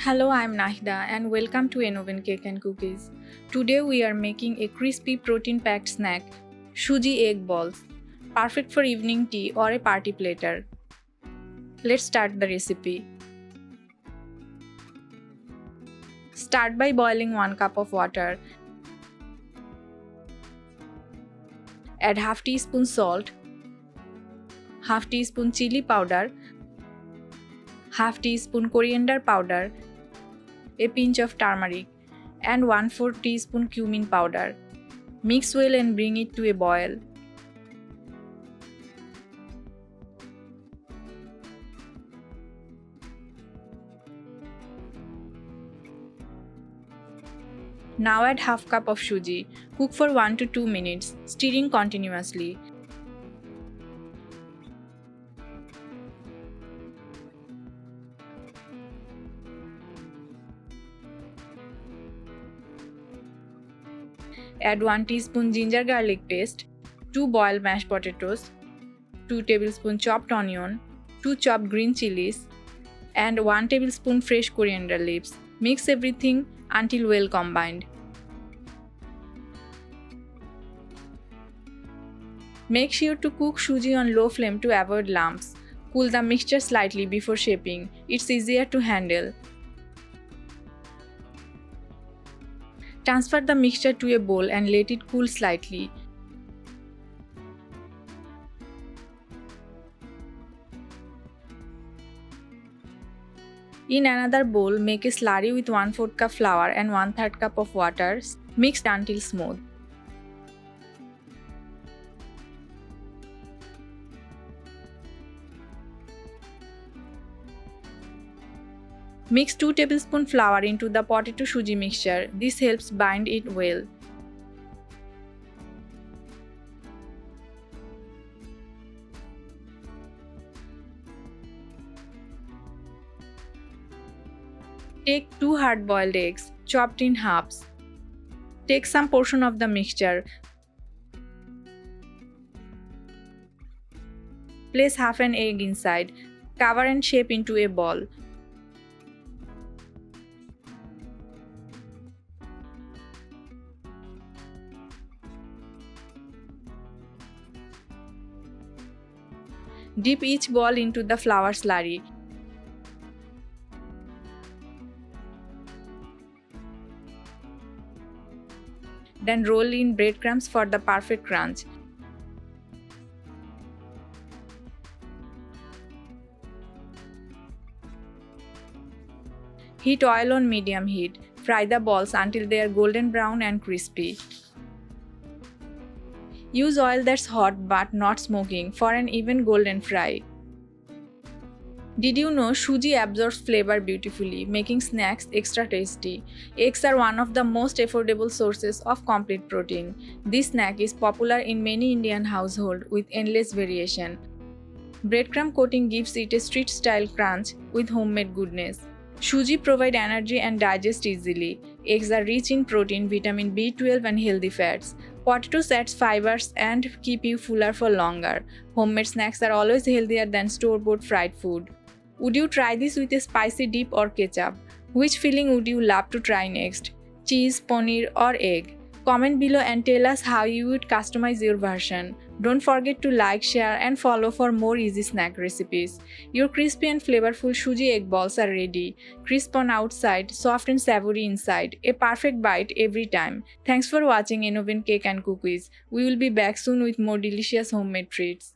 Hello, I'm Nahida and welcome to Enoven Cake and Cookies. Today we are making a crispy protein-packed snack, Suji egg balls, perfect for evening tea or a party platter. Let's start the recipe. Start by boiling 1 cup of water. Add half teaspoon salt, half teaspoon chili powder, half teaspoon coriander powder, a pinch of turmeric, and 1/4 teaspoon cumin powder. Mix well and bring it to a boil. Now add half cup of suji. Cook for 1 to 2 minutes, stirring continuously. Add 1 teaspoon ginger garlic paste, 2 boiled mashed potatoes, 2 tablespoons chopped onion, 2 chopped green chilies, and 1 tablespoon fresh coriander leaves. Mix everything until well combined. Make sure to cook suji on low flame to avoid lumps. Cool the mixture slightly before shaping. It's easier to handle. Transfer the mixture to a bowl and let it cool slightly. In another bowl, make a slurry with 1/4 cup flour and 1/3 cup of water, mixed until smooth. Mix 2 tablespoons flour into the potato suji mixture. This helps bind it well. Take 2 hard-boiled eggs, chopped in halves. Take some portion of the mixture. Place half an egg inside. Cover and shape into a ball. Dip each ball into the flour slurry. Then roll in breadcrumbs for the perfect crunch. Heat oil on medium heat. Fry the balls until they are golden brown and crispy. Use oil that's hot but not smoking for an even golden fry. Did you know suji absorbs flavor beautifully, making snacks extra tasty? Eggs are one of the most affordable sources of complete protein. This snack is popular in many Indian households with endless variation. Breadcrumb coating gives it a street-style crunch with homemade goodness. Suji provide energy and digest easily. Eggs are rich in protein, vitamin B12 and healthy fats. Potatoes adds fibers and keep you fuller for longer. Homemade snacks are always healthier than store-bought fried food. Would you try this with a spicy dip or ketchup? Which filling would you love to try next? Cheese, paneer or egg? Comment below and tell us how you would customize your version. Don't forget to like, share and follow for more easy snack recipes. Your crispy and flavorful suji egg balls are ready. Crisp on outside, soft and savory inside. A perfect bite every time. Thanks for watching Enoven Cake and Cookies. We will be back soon with more delicious homemade treats.